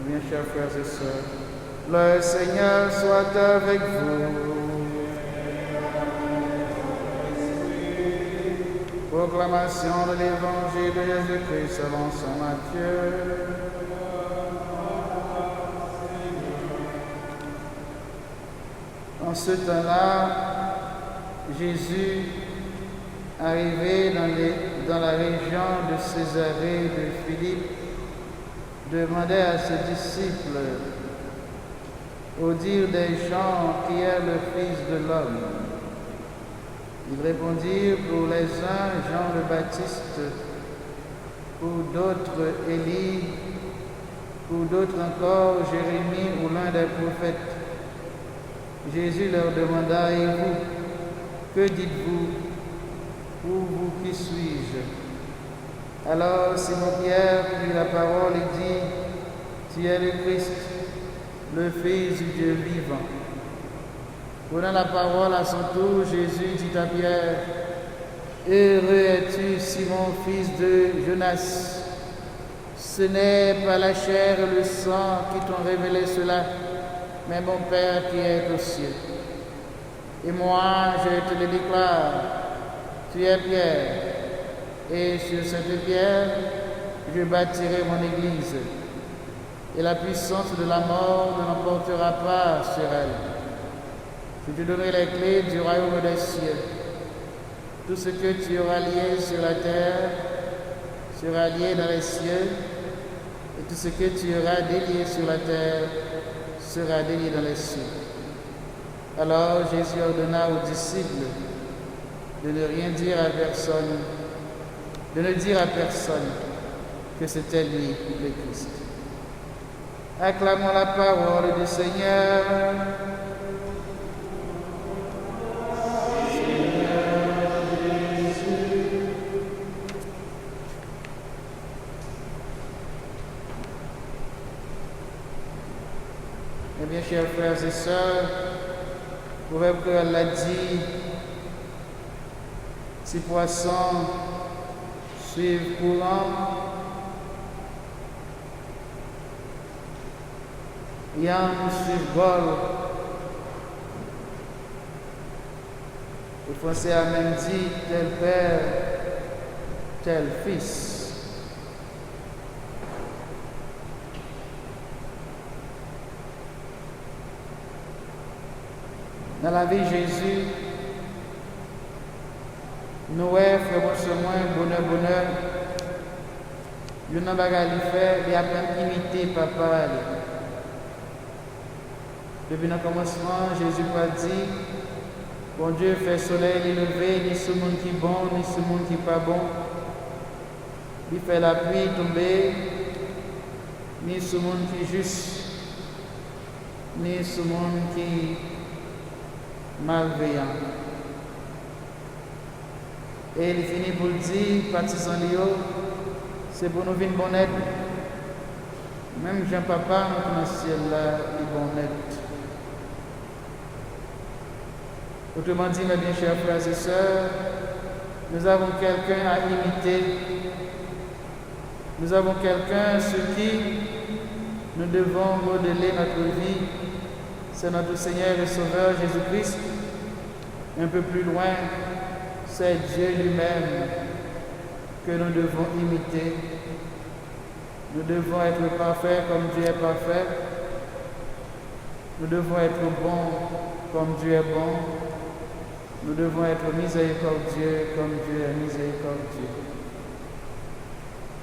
Mes chers frères et sœurs, le Seigneur soit avec vous. Proclamation de l'Évangile de Jésus-Christ selon saint Matthieu. En ce temps-là, Jésus, arrivé dans la région de Césarée de Philippe, demandait à ses disciples, au dire des gens, qui est le Fils de l'homme. Ils répondirent, pour les uns, Jean le Baptiste, pour d'autres, Élie, pour d'autres encore, Jérémie ou l'un des prophètes. Jésus leur demanda, et vous, que dites-vous? Pour vous, qui suis-je? Alors Simon-Pierre prit la parole et dit, tu es le Christ, le Fils du Dieu vivant. Prenant la parole à son tour, Jésus dit à Pierre, heureux es-tu, Simon, fils de Jonas. Ce n'est pas la chair et le sang qui t'ont révélé cela, mais mon Père qui est aux cieux. Et moi, je te le déclare, tu es Pierre, et sur cette pierre, je bâtirai mon église, et la puissance de la mort ne l'emportera pas sur elle. Je te donnerai les clés du royaume des cieux. Tout ce que tu auras lié sur la terre sera lié dans les cieux, et tout ce que tu auras délié sur la terre sera délié dans les cieux. Alors Jésus ordonna aux disciples de ne rien dire à personne, de ne dire à personne que c'était lui, le Christ. Acclamons la parole du Seigneur. Eh bien, chers frères et sœurs, le proverbe que l'a dit, si poissons suivent courant, yam suivent bol. Le Français a même dit tel père, tel fils. Dans la vie de Jésus, nous frère bonheur, il n'a pas qu'à faire, il a même imité papa. Depuis le commencement, Jésus a dit, bon Dieu fait soleil lever, ni ce monde qui est bon, ni ce monde qui n'est pas bon. Il fait la pluie tomber, ni ce monde qui est juste, ni ce monde qui est malveillant. Et il finit pour dire, partisans Léo, c'est pour nous venir bon aide. Même Jean-Papa, dans le ciel là, il est bon aide. Autrement dit, mes bien chers frères et sœurs, nous avons quelqu'un à imiter. Nous avons quelqu'un sur qui nous devons modeler notre vie. C'est notre Seigneur et Sauveur Jésus-Christ. Un peu plus loin, c'est Dieu lui-même que nous devons imiter. Nous devons être parfaits comme Dieu est parfait. Nous devons être bons comme Dieu est bon. Nous devons être miséricordieux comme Dieu est miséricordieux.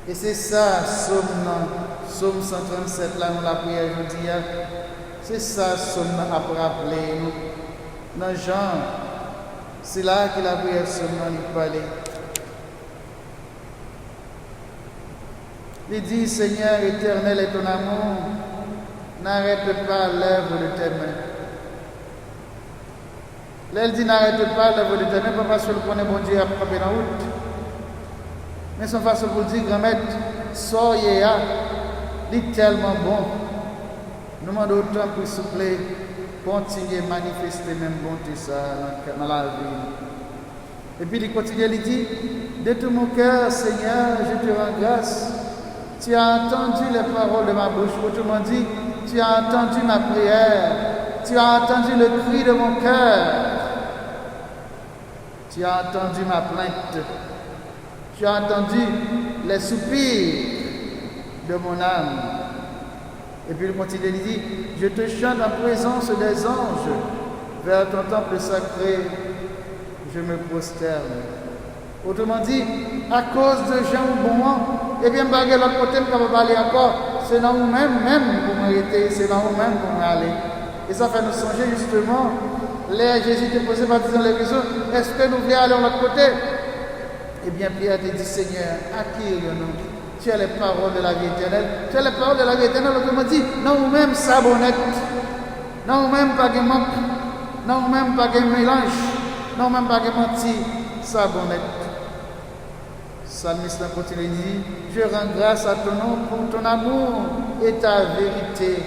Et c'est ça, Psaume 137, là, nous la prière aujourd'hui. C'est ça, Psaume a rappelé nous. Dans Jean, c'est là que la prière Psaume nous parlait. Il dit, Seigneur éternel est ton amour, n'arrête pas l'œuvre de tes mains. Là, elle dit, n'arrête pas l'œuvre de tes mains, pas parce que le connaît bon Dieu à frapper dans la route. Mais son façon pour dire, grand-mère, soyez là, il est tellement bon. Nous demandons autant pour s'il vous plaît, continuer à manifester même bonté ça dans la vie. Et puis il continue, il dit, de tout mon cœur, Seigneur, je te rends grâce. Tu as entendu les paroles de ma bouche. Autrement dit, tu as entendu ma prière. Tu as entendu le cri de mon cœur. Tu as entendu ma plainte. Tu as entendu les soupirs de mon âme. Et puis il continue, il dit, je te chante en présence des anges. Vers ton temple sacré, je me prosterne. Autrement dit, à cause de gens bons, et bien, baguer l'autre côté, on va parler encore. C'est dans nous-mêmes, pour m'arrêter, c'est dans nous-mêmes pour m'aller. Et ça fait nous songer justement, là, Jésus te posait par disant les questions, est-ce que nous voulons aller de l'autre côté? Eh bien, Pierre te dit, Seigneur, à qui irions-nous? Tu as les paroles de la vie éternelle. Tu as les paroles de la vie éternelle, autrement dit, non, nous-mêmes, sabonnette. Non, nous-mêmes, pas de manque. Non, nous-mêmes, pas de mélange. Non, même pas de mentir, sabonnette. Psalmiste continue, il dit, je rends grâce à ton nom pour ton amour et ta vérité,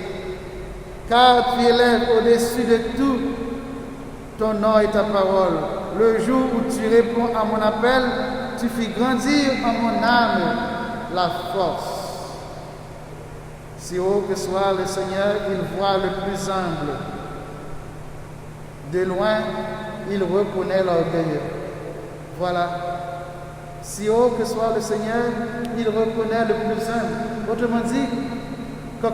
car tu élèves au-dessus de tout ton nom et ta parole. Le jour où tu réponds à mon appel, tu fis grandir en mon âme la force. Si haut que soit le Seigneur, il voit le plus humble. De loin, il reconnaît l'orgueilleux. Voilà. Si haut que soit le Seigneur, il reconnaît le plus humble. Autrement dit, quand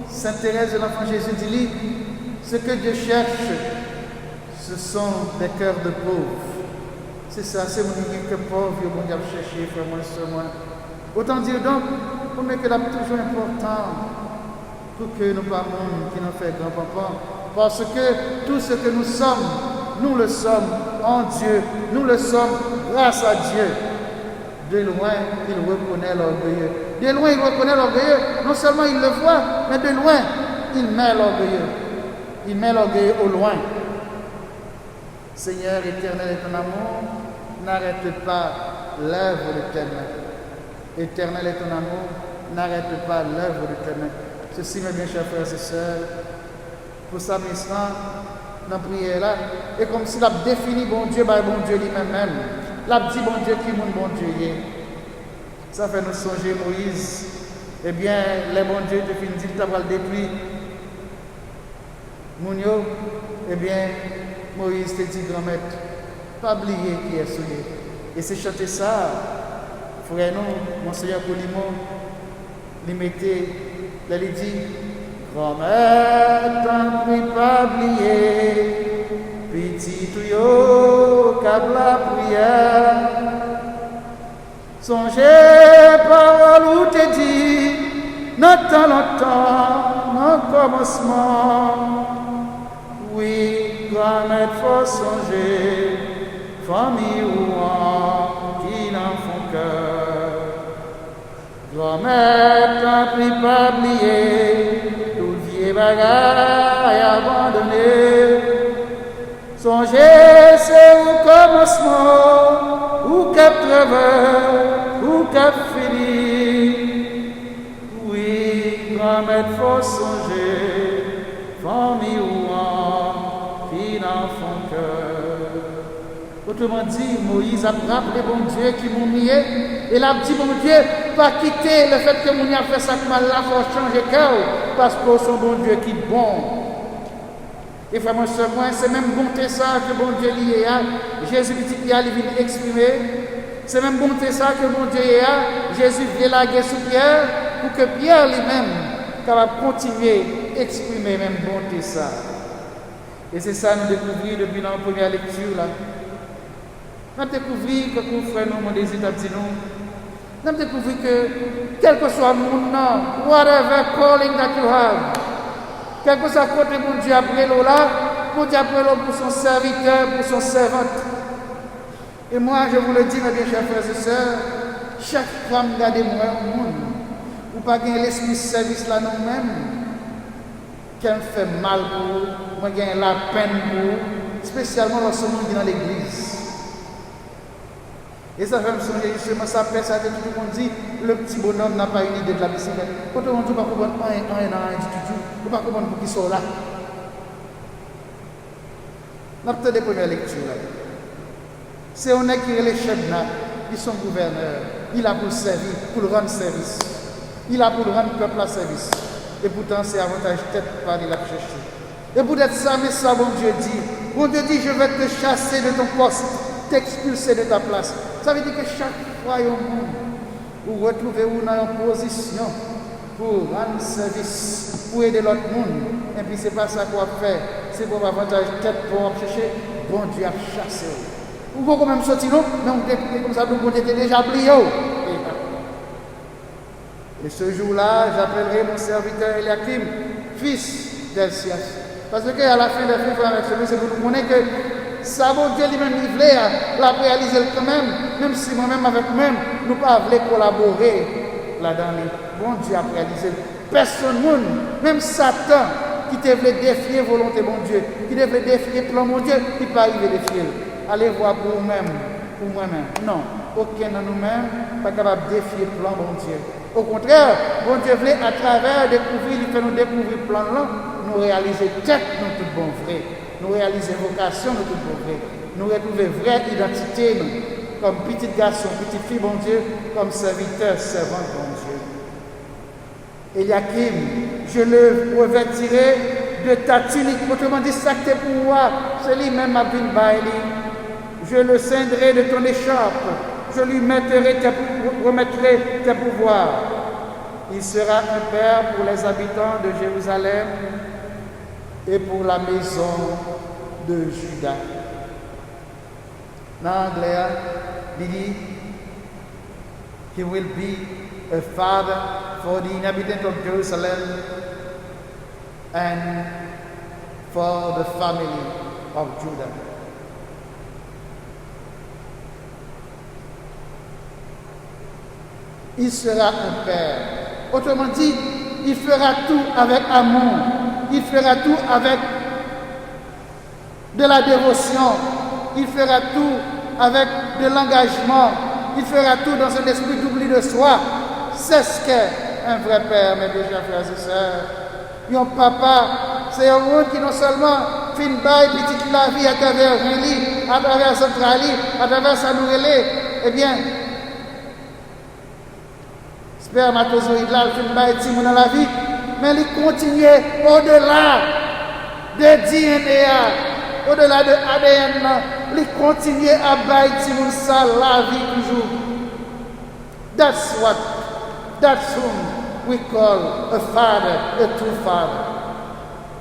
Sainte Thérèse de l'Enfant Jésus dit, ce que Dieu cherche, ce sont des cœurs de pauvres. C'est ça, c'est mon idée que pauvre, bon Dieu chercher, frère moi, sur moi. Autant dire donc, pour que c'est toujours important pour que nous parlons qui nous fait grand-papa. Parce que tout ce que nous sommes, nous le sommes en Dieu, nous le sommes grâce à Dieu. De loin, il reconnaît l'orgueilleux. De loin, il reconnaît l'orgueilleux. Non seulement il le voit, mais de loin, il met l'orgueilleux. Il met l'orgueilleux au loin. Seigneur éternel et ton amour, n'arrête pas l'œuvre de tes mains. Éternel est ton amour, n'arrête pas l'œuvre de tes mains. Ceci, mes bien chers frères et sœurs, pour ça, maintenant, dans la prière là, et comme s'il a défini bon Dieu, par bon Dieu lui-même, l'a dit bon Dieu qui mon bon Dieu est. Ça fait nous songer Moïse. Eh bien, les bons dieux te finissent, tu vas le détruire. Mounio, eh bien, Moïse te dit, grand-maître, pas oublier qui est souillé. Et c'est chanter ça, frère nous, Monseigneur Colimo, il mettait, il dit, grand-mère, t'en prie pas oublier, petit tuyau, câble la prière. Songez parole où te dit, notre longtemps, notre commencement. Oui, grand-mère, faut songer, famille ou qui n'en font cœur. Grand-mère, t'en prie pas oublier, tout vieux bagaille abandonné. Songez, c'est au commencement, ou cap travail, ou cap fini. Oui, grand-mère, faut songer, famille ou qui n'en font cœur. Autrement dit, Moïse a rappelé bon Dieu qui m'a mis, et il a dit bon Dieu, pas quitter le fait que mon a fait ça mal là, il faut changer cœur, parce que son bon Dieu qui est bon. Et frère, moi, c'est même bonté ça que bon Dieu lié à Jésus qui a venu exprimer. C'est même bonté ça que bon Dieu est à Jésus vient laguer sous Pierre pour que Pierre lui-même capable continuer à exprimer même bonté ça. Et c'est ça nous découvrir depuis la première lecture là. Nous avons découvert que nos frères nous des États dit nous. Nous avons découvert que quel que soit le monde, whatever calling that you have, quel que soit côté mon Dieu après l'eau là, mon Dieu après l'eau pour son serviteur, pour son servante. Et moi, je vous le dis, mes bien chers frères et sœurs, chaque fois que regardez-moi au monde, ou pas gagner l'esprit de service là nous-mêmes, qu'elle fait mal pour vous, moi gagne la peine pour vous, spécialement lorsque nous dans l'église. Et ça fait me songer justement, ça fait ça, tout le monde dit, le petit bonhomme n'a pas une idée de la bicyclette. Quand on dit, pas comprendre un du tout, on ne pas comprendre pour qui sont là. Nous avons des premières lectures là. C'est on est qui est les chefs là, ils sont gouverneurs, il a pour servir, pour le rendre service. Il a pour rendre le peuple à service. Et pourtant, c'est avantage tête par il a cherché. Et peut-être ça, mais ça, bon Dieu dit. Bon Dieu dit, je vais te chasser de ton poste, t'expulser de ta place. Ça veut dire que chaque fois, vous retrouvez-vous dans une position pour rendre service, pour aider l'autre monde. Et puis, ce n'est pas ça qu'on va faire. C'est pour avantage tête pour chercher. Bon Dieu a chassé. Vous pouvez quand même sortir, non? Mais on était comme ça, on était déjà plié. Et ce jour-là, j'appellerai mon serviteur Eliakim, fils d'Elsias. Parce qu'à la fin des frères avec celui, c'est pour nous connaître que ça, bon Dieu lui-même, il voulait la réaliser quand même si moi-même avec moi-même, nous ne pas voulons collaborer là-dedans. Bon Dieu a réalisé. Personne, même Satan, qui te voulait défier volonté bon Dieu, qui te voulait défier plan mon Dieu, il ne peut pas arriver à défier. Allez voir pour vous-même, pour moi-même. Non, aucun de nous-mêmes n'est pas capable de défier plan bon Dieu. Au contraire, bon Dieu voulait à travers découvrir, il fait nous découvrir le plan là, nous réaliser tête, nous tout bon vrai. Nous réaliser vocation, nous tout bon vrai. Nous retrouver vraie identité, nous, comme petit garçon, petite fille, bon Dieu, comme serviteur, servant, bon Dieu. Eliakim, je le revêtirai de ta tunique. Autrement dit, ça que pour moi, c'est lui-même à Baili. Je le ceindrai de ton écharpe. Je lui remettrai tes pouvoirs. Il sera un père pour les habitants de Jérusalem et pour la maison de Juda. Dans l'anglais, il dit, he will be a father for the inhabitants of Jerusalem and for the family of Judah. Il sera un père. Autrement dit, il fera tout avec amour. Il fera tout avec de la dévotion. Il fera tout avec de l'engagement. Il fera tout dans un esprit d'oubli de soi. C'est ce qu'est un vrai père, mes déjà frères et sœurs. Un papa, c'est un monde qui non seulement fait une baille petite la vie à travers un lit, à travers Centrali, à travers sa nouvelle, eh bien, spermatozoïde là, il fait une baille dans la vie, mais il continue au-delà de DNA, au-delà de ADN, il continue à bailler ça la vie toujours. That's whom we call a father, a true father.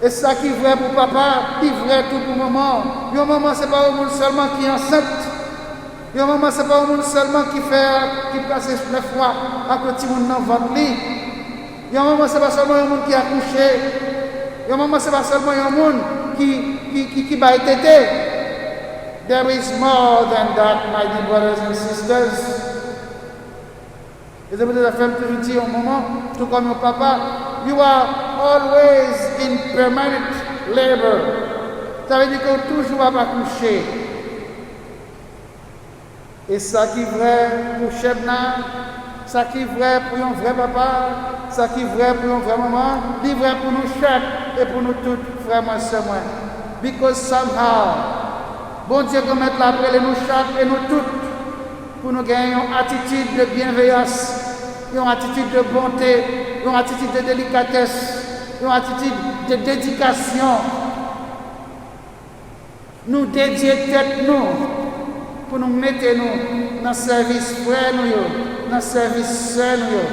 Et ça qui est vrai pour papa, qui est vrai tout pour maman. Un maman, ce n'est pas un monde seulement qui est enceinte. Un maman, ce n'est pas un monde seulement qui passe 9 fois à côté de mon ventre. Un maman, ce n'est pas seulement un monde qui a couché. Un maman, ce n'est pas seulement un monde qui va être tété. There is more than that, my dear brothers and sisters. Et c'est peut-être la femme qui dit au moment, tout comme mon papa, you are always in permanent labor. Ça veut dire que toujours à pas coucher. Et ça qui est vrai pour Chebna, ça qui est vrai pour un vrai papa, ça qui est vrai pour une vraie maman, c'est vrai pour nous chaque et pour nous tous, frères et sœurs. Because somehow, bon Dieu peut mettre la près de nous chaque et nous toutes, pour nous gagner une attitude de bienveillance, une attitude de bonté, une attitude de délicatesse, une attitude de dédication. Nous dédier tête nous pour nous mettre nous dans le service frère nous, dans le service sœur nous.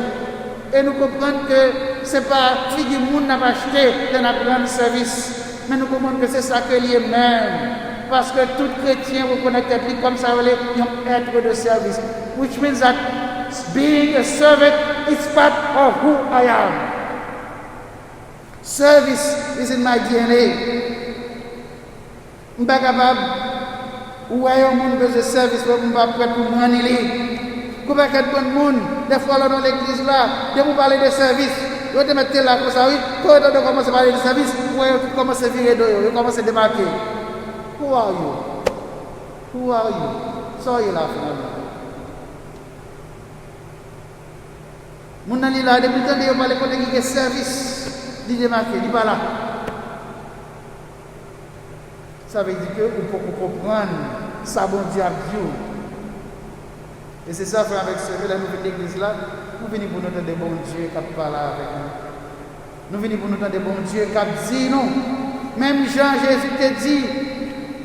Et nous comprenons que ce n'est pas tout le monde qui n'a pas acheté de notre grand service, mais nous comprenons que c'est ça que lui même. Parce que tout chrétien reconnaît être comme ça, un être de service. Which means that being a servant is part of who I am. Service is in my DNA. Je ne suis pas capable de voir un monde de service, je ne suis pas prêt pour me rendre. Je ne suis pas prêt pour monde. Des fois, dans l'église, là, de vous parler de service. Je vais te mettre là comme ça, oui. Quand on commence à parler de service, vous commencez à virer d'eau, vous commencez à démarquer. Who are you? Who are you? So you laugh at me. Mon ami là, depuis le temps, il parle de service, il démarque, il n'est pas là. Ça veut dire que vous pouvez comprendre ça, bon Dieu, à Dieu. Et c'est ça, frère, avec ce que la nouvelle église là, nous venons pour nous entendre des bons dieux qui parlent avec nous. Nous venons pour nous entendre des bons dieux qui disent non. Même Jean Jésus te dit,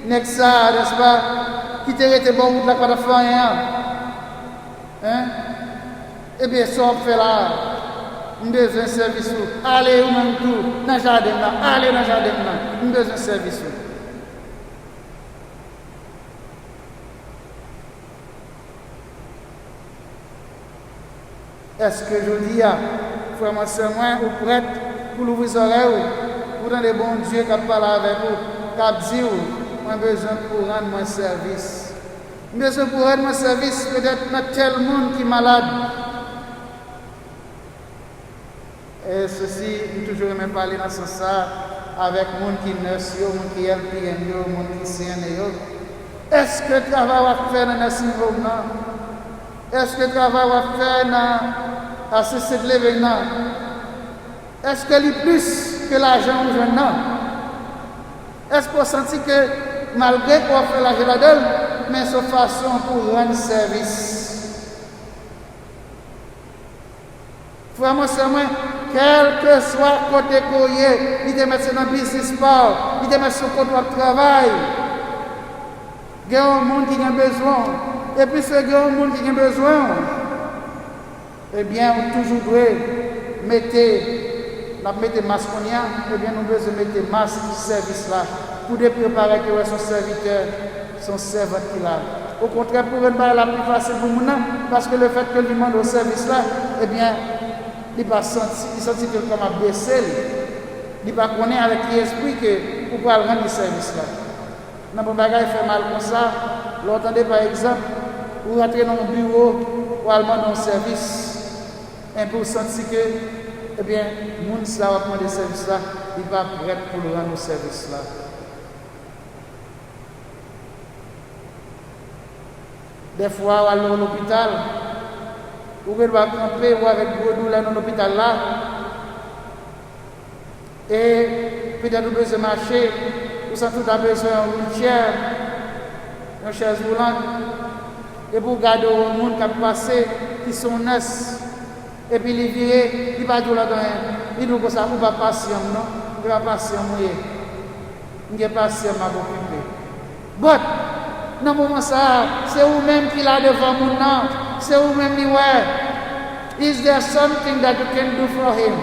n'est-ce pas, qui t'a été bon route là quand tu fait rien. Hein? Eh bien, ça on fait là. Nous avons besoin de service. Allez, ou même tout, dans le jardin là. Allez dans le jardin là. Nous avons besoin de service. Est-ce que je dis, frère, moi, c'est moi, ou prête pour l'ouvrir les oreilles, pour dans les bons dieux qui parlent avec vous, qui disent, moi, j'ai besoin pour rendre mon service. J'ai besoin pour rendre mon service, peut-être dans tel monde qui est malade. Et ceci, je toujours aimé parler dans ce sens avec les gens qui nurse, les gens qui aiment les gens qui soignent. Est-ce que le travail va faire dans ce niveau? Est-ce que le travail va faire dans la société de l'événement? Est-ce que c'est plus que l'argent ou jeune? Est-ce qu'on sent que malgré qu'on fait l'argent là-dedans, mais c'est une façon pour rendre service? Frère, moi, c'est moi. Quel que soit le côté courrier, il te met dans le business sport, il te met sur le côté de travail. Il y a un monde qui a besoin. Et puis, il y a un monde qui a besoin. Eh bien, on toujours doit mettre masque, eh bien, nous devons mettre masque de service là, pour préparer que son serviteur, son servant qui là. Au contraire, pour une balle la plus facile pour nous, parce que le fait que le demande au service là, eh bien, il ne senti que comme a baissé, il ne connaît avec l'esprit que pour pouvoir rendre le service là. Dans le bagage fait mal comme ça, vous entendez par exemple, vous rentrez dans un bureau ou allemand dans un service, et pour sentir que, eh bien, le monde qui va prendre le service là, il va prêt pour le rendre le service là. Des fois, on va à l'hôpital, vous devez camper ou avec gros douleur dans l'hôpital là, et peut-être vous besoin de marcher, vous avez tout besoin d'un wheelchair, une chaise roulante, et pour garder le monde qui a passé, qui sont neufs, et puis les virer, il va tout là-dedans, il dit que ça ne va pas patient, non? Il va patient, il est patient, m'a occupé. But, dans ce moment ça, c'est vous-même qui l'a devant mon nom, c'est vous-même qui ouais. Is there something that you can do for him?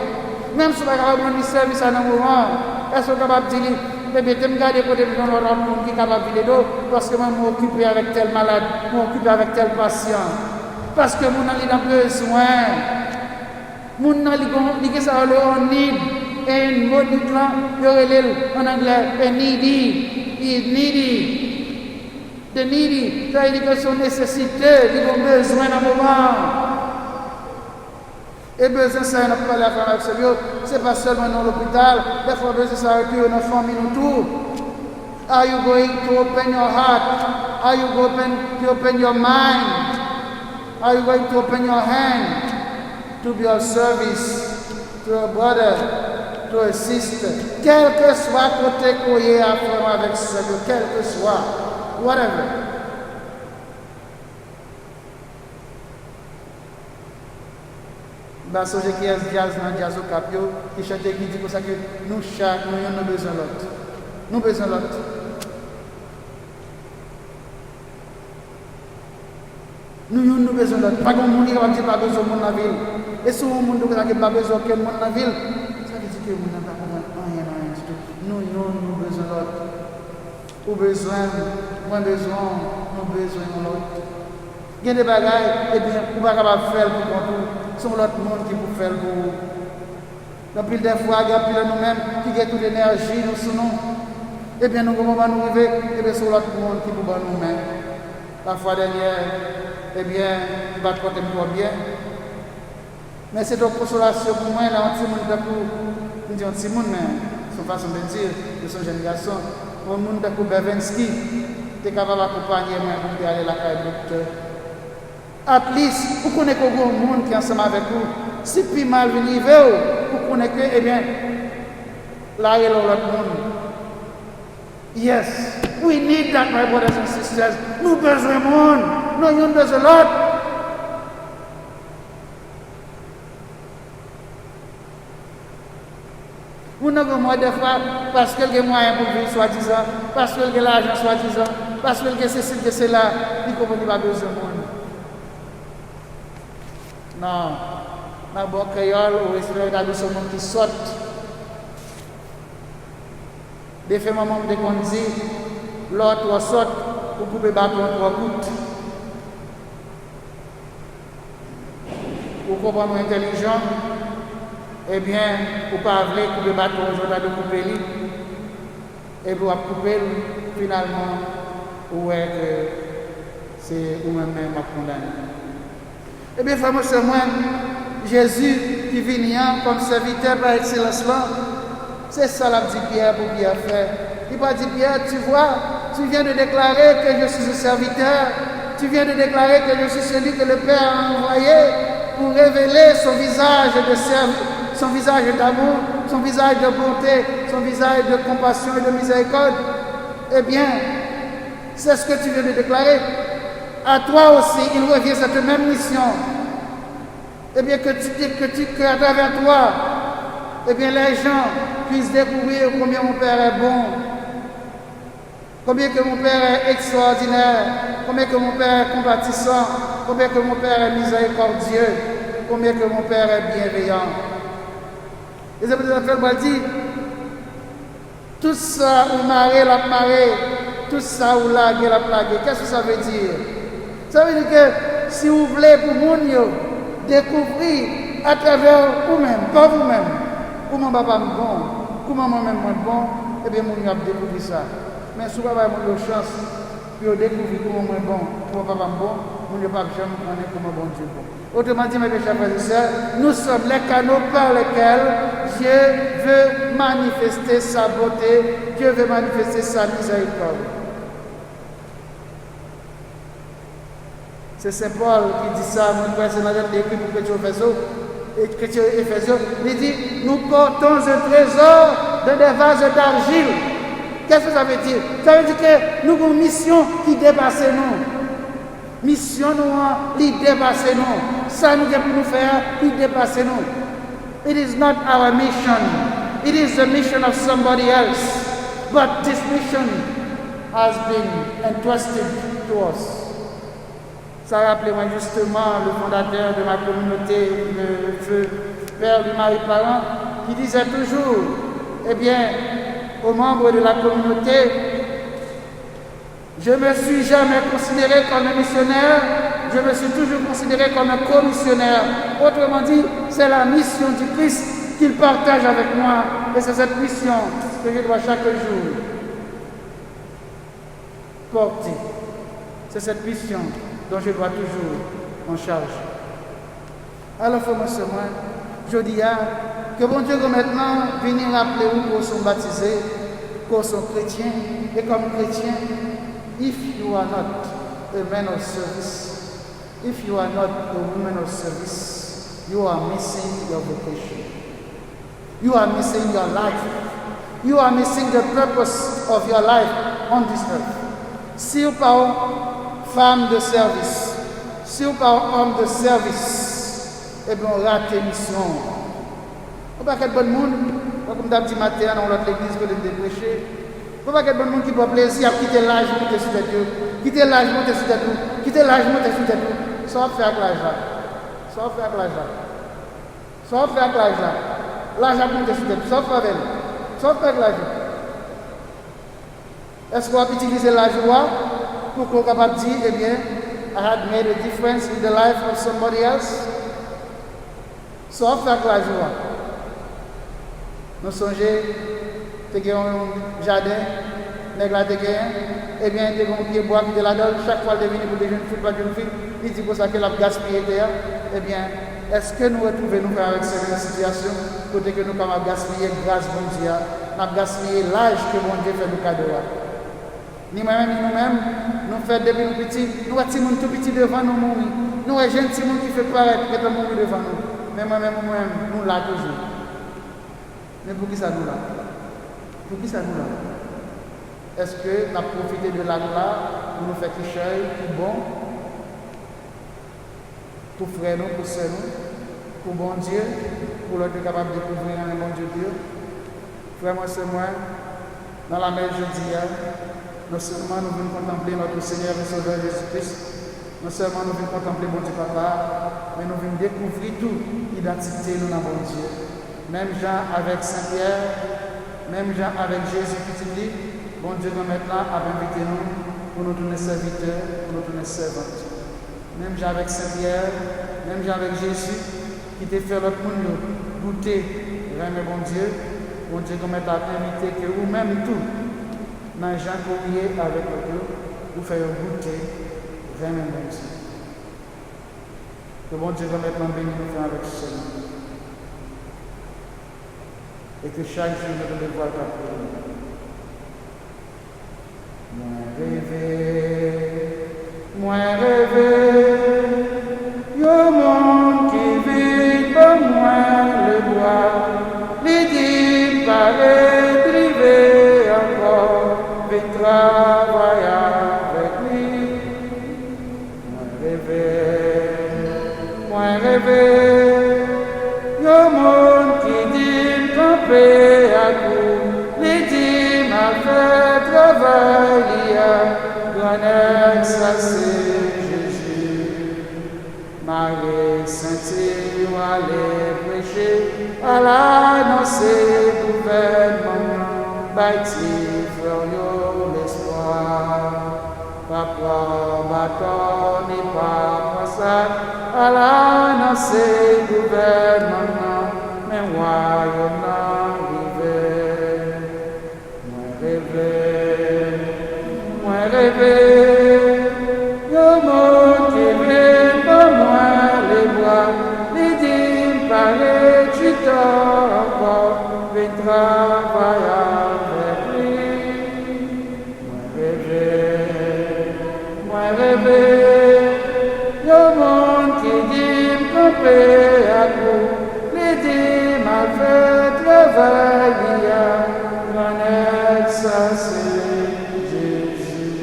Même si vous avez un service à un moment, est-ce que vous êtes capable de dire, bébé, tu me gardes côté de l'autre monde qui est capable de l'aider parce que moi, je m'occupe avec tel malade, je m'occupe avec tel patient. Parce que mon ali a besoin. Mon ali a ça le need. Et une mot dit là, en anglais, a needy. He is needy. The needy, ça veut dire que son nécessité, il a besoin d'un moment. Et besoin ça, on a parlé avec ce lieu, c'est pas seulement dans l'hôpital, des fois besoin ça retourne dans la famille nous tout. Are you going to open your heart? Are you going to open your mind? Are you going to open your hand to be of service to a brother, to a sister? Quel que soit côté courrier à faire avec ce lieu, quel que soit, whatever. Parce que qui est jazz dans jazz au capio, qui chante qui dit comme ça que nous chaque nous avons besoin de l'autre. Nous besoin de l'autre. Nous avons besoin de l'autre. Pas de monde qui va dire pas besoin de monde dans la ville. Et si on monde qui n'a pas besoin de monde dans la ville, ça veut dire que nous n'avons pas rien du tout. Nous avons besoin de l'autre. Ou besoin, moins besoin, nous besoin de l'autre. Il y a des bagailles, et bien, vous ne pouvez pas faire pour contrôler. Sont l'autre monde qui vous fait le beau. Depuis des fois, il y a plus de nous-mêmes qui ont toute l'énergie, nous sous nous. Et bien, nous pouvons nous arriver, et bien, c'est l'autre monde qui vous bat nous-mêmes. La fois dernière, eh bien, il va te porter bien. Mais c'est une consolation pour moi, là, un petit monde de un petit monde, mais son façon de dire, de son jeune garçon, un monde de Bervensky, tu es capable d'accompagner moi pour aller à la caille docteur. At least, vous connaissez que le monde qui est ensemble avec vous. Si plus mal venu, vous connaissez que, eh bien, là, il y a l'autre monde. Yes, we need that, my brothers and sisters. Nous avons besoin de monde. Nous avons besoin de l'autre. Vous n'avez pas des fois parce qu'elle a moyen pour vivre, soi-disant, parce qu'elle a l'argent, soi-disant, parce qu'elle a ceci, que cela, il ne comprend pas besoin de monde. Non. Dans le bon créole, ou est-ce que ce monde qui saute? Des fois, maman me dit, l'autre saute pour couper le bâton en 3 gouttes. Pour comprendre intelligent, eh bien, pour ne pas couper le bâton, aujourd'hui de couper lui, et pour couper finalement, ouais, que c'est vous-même à condamner. Eh bien, fameux c'est moi, Jésus qui vient comme serviteur par excellence là, c'est ça l'a dit Pierre pour Pierre faire. Il va dire Pierre, tu vois, tu viens de déclarer que je suis un serviteur, tu viens de déclarer que je suis celui que le Père a envoyé pour révéler son visage de service, son visage d'amour, son visage de bonté, son visage de compassion et de miséricorde. Eh bien, c'est ce que tu viens de déclarer. À toi aussi, il revient cette même mission. Eh bien, que à travers toi, eh bien, les gens puissent découvrir combien mon Père est bon, combien que mon Père est extraordinaire, combien que mon Père est compatissant, combien que mon Père est miséricordieux, combien que mon Père est bienveillant. Et c'est pour ça que je dis, tout ça, ou marée, la marée, tout ça, ou laguer, la plague, qu'est-ce que ça veut dire? Ça veut dire que si vous voulez pour mon découvrir à travers vous-même, pas vous-même, comment papa est bon, comment moi-même est bon, eh bien, mon a découvert ça. Mais si vous avez une chance de découvrir comment moi est bon, comment papa est bon, vous ne pouvez pas jamais connaître comment bon Dieu est bon. Autrement dit, mes chers frères et sœurs, nous sommes les canaux par lesquels Dieu veut manifester sa beauté, Dieu veut manifester sa miséricorde. C'est Saint Paul qui dit ça, mon frère, c'est dans l'écrit pour Chrétien Éphésiens. Il dit, nous portons un trésor dans des vases d'argile. Qu'est-ce que ça veut dire? Ça veut dire que nous avons une mission qui dépasse nous. Mission nous, qui dépasse nous. Ça nous devons nous faire, qui dépasse nous. It is not our mission. It is the mission of somebody else. But this mission has been entrusted to us. Ça rappelait moi justement le fondateur de ma communauté, le feu Père du Marie Parent, qui disait toujours, eh bien, aux membres de la communauté, je ne me suis jamais considéré comme un missionnaire, je me suis toujours considéré comme un commissionnaire. Autrement dit, c'est la mission du Christ qu'il partage avec moi, et c'est cette mission que je dois chaque jour porter. C'est cette mission dont je dois toujours en charge. Alors, frère, moi, je dis que bon Dieu va maintenant venir rappeler où qu'on sont baptisés, qu'on sont chrétiens, et comme chrétiens, if you are not a man of service, if you are not a woman of service, you are missing your vocation. You are missing your life. You are missing the purpose of your life on this earth. Si vous parlez femme de service, si vous parlez homme de service, eh bien, on rate mission. On ne peut pas être bon monde, comme d'habitude dit matin dans l'autre église que de prêcher. On ne peut pas être bon monde qui prend plaisir à quitter l'âge, monter sur tête, quitter l'âge, monter sur tête, quitter l'âge, monter sur tête. Ça va faire avec l'âge là. Ça va faire avec l'âge là. Ça va faire avec l'âge là. L'âge a monté sur tête. Ça va faire avec elle. Ça va faire avec l'âge. Est-ce qu'on va utiliser l'âge pour qu'on soit capable de dire, eh bien, I had made a difference in the life of somebody else? Ça va faire avec l'âge. Nous songeons, tu as un jardin, nèg la te gagne, eh bien, tu as un pied bois qui est là-dedans, chaque fois qu'il vient pour des jeunes filles, pas de jeunes filles, il dit pour ça qu'il a gaspillé terre. Eh bien, est-ce que nous retrouvons nous avec cette situation, côté que nous avons gaspillé grâce à bon Dieu, nous avons gaspillé l'âge que bon Dieu fait nous cadeau. Ni moi-même, ni nous-mêmes, nous faisons depuis nous petits, nous avons des tout petits devant nous mourir. Nous avons des jeunes qui fait paraître que mourir devant nous. Mais moi-même, nous là toujours. Mais pour qui ça nous là? Pour qui ça nous là? Est-ce que nous avons profité de l'âge là pour nous faire quelque chose qui bon? Pour frères nous, pour sœurs nous, pour bon Dieu, pour l'être capable de découvrir un bon Dieu. Frère, moi, c'est moi, dans la messe jeudi, non seulement nous venons contempler notre Seigneur et Sauveur Jésus-Christ, non seulement nous venons contempler mon Dieu Papa, mais nous venons découvrir toute l'identité de notre bon Dieu. Même Jean avec Saint-Pierre, même Jean avec Jésus petit, bon Dieu nous maintenant a invité nous pour nous tourner serviteurs, pour nous tourner servantes. Même Jean avec Saint-Pierre, même Jean avec Jésus, qui t'a fait l'autre monde goûter, vraiment bon Dieu nous met à inviter que vous-même tout, dans Jean Courrier avec Dieu, vous faire goûter, vraiment bon Dieu. Que bon Dieu nous maintenant béni nous faire avec ce nom. Et que chaque jour nous devons voir ta prière. Moi rêver, yo monde qui vit comme moi le bois, les dîmes paraît driver encore, vite travailler avec lui. Moi rêver, yo monde qui dit camper à coup, les dîmes à faire travailler, grand ça c'est Jésus. Marie Saint-Yves allait prêcher, à l'annoncer gouvernement, bâtir l'espoir. Papa bâton et papa ça, à l'annoncer gouvernement, mais royaume arrivé. Moi rêver, yo monde qui vient pour moi les bois, les dîmes paraît tu t'en encore, viens travailler avec lui. Moi rêver, yo monde qui dit camper à coup, les dîmes à faire travailler, grand ça c'est Jésus.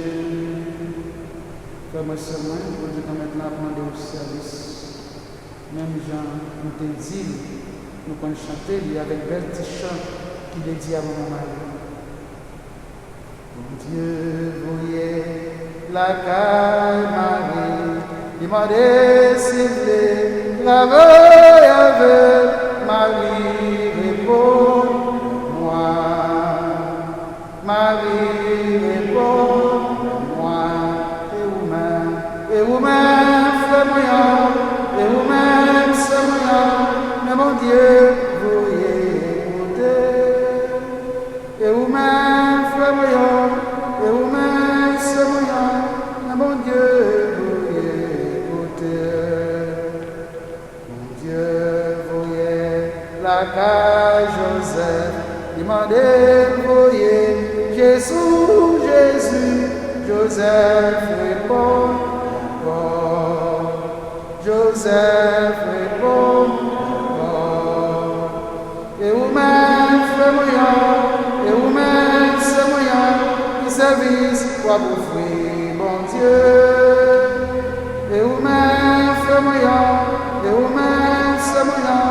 Comme seulement, pour Dieu maintenant prendre au service. Même Jean nous te dit, nous pouvons chanter avec bel petit chant qui dédie à mon mari. Mon Dieu, voyez la caille Marie, il m'a décidé, la veille avec Marie, réponds-moi. Marie, réponds-moi. Et vous-même, frère moyen, et vous-même, sœur moyen, mais mon Dieu, voyez écouter. Et vous-même, frère moyen, et vous-même, sœur moyen, mais mon Dieu, voyez écouter. Mon Dieu, voyez la caille Joseph, demandez, voyez Jésus, Jésus, Joseph répond encore. Joseph répond encore. Et vous-même, frère moyen, et vous-même, sœur moyen, qui service pour offrir, bon Dieu. Et vous-même, frère moyen, et vous-même, sœur moyen,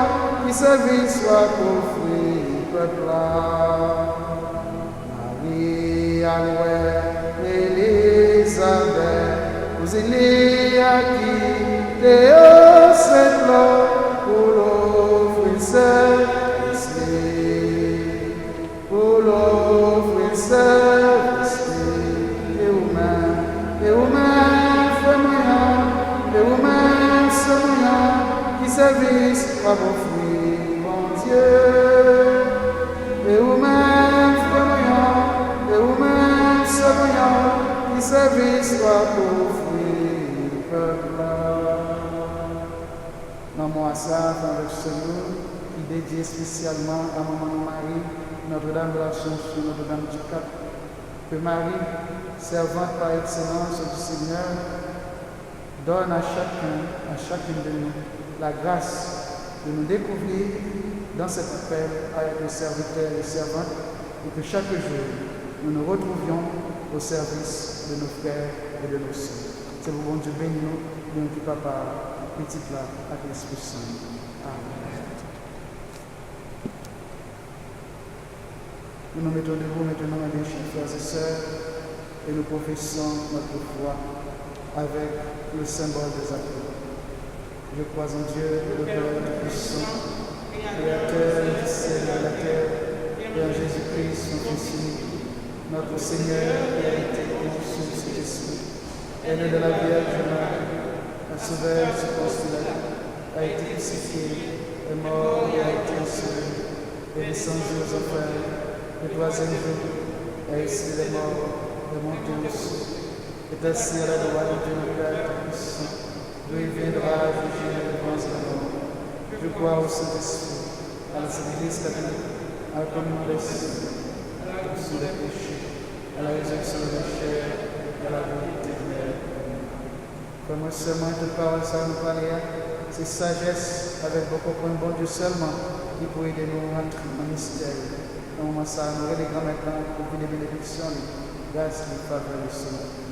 qui service pour offrir, peuple là. Marie, Alouette, Elisabeth, vous y a qui Théo c'est là pour l'offrir service, pour l'offrir service. Et vous-même, frère moyen, et vous-même, sœur moyen, qui service pour offrir, mon Dieu. Et vous-même, frère moyen, et vous-même, sœur moyen, qui service pour offrir, peuple là. Maman ça, avec ce nom, qui dédié spécialement à Maman Marie, Notre-Dame de l'Assomption, Notre-Dame du Cap. Que Marie, servante par excellence du Seigneur, donne à chacune de nous, la grâce de nous découvrir dans cette appel à être serviteurs et servantes, et que chaque jour, nous nous retrouvions au service de nos frères et de nos sœurs. C'est pour bon Dieu béni nous, nous qui papa, petit plat, avec l'Esprit Saint. Amen. Nous nous mettons debout maintenant, mes bien chers frères et sœurs, et nous professons notre foi avec le symbole des apôtres. Je crois en Dieu, le Père Tout-Puissant, Créateur du ciel et de la terre, et en Jésus-Christ, son Fils unique, notre Seigneur, qui a été conçu du Saint-Esprit, est né de la Vierge Marie, a sauveur du Ponce Pilate, a été crucifié, est mort et a été enseveli, est descendu aux enfers, le troisième jour, est ici des morts, est monté au ciel, est assis à la droite de Dieu le Père Tout-Puissant, d'où il viendra juger les vivants et les morts. Je crois au Saint-Esprit, à la Sainte Église catholique, à la communion des saints, à la rémission des péchés, à la résurrection des chair et à la vie éternelle. Comme seulement de parole, ça nous parlait, c'est sagesse avec beaucoup de bon Dieu seulement qui peut aider nous à rentrer dans le mystère. Dans le moment ça, nous allons maintenant pour les bénédictions, grâce et faveur du Seigneur.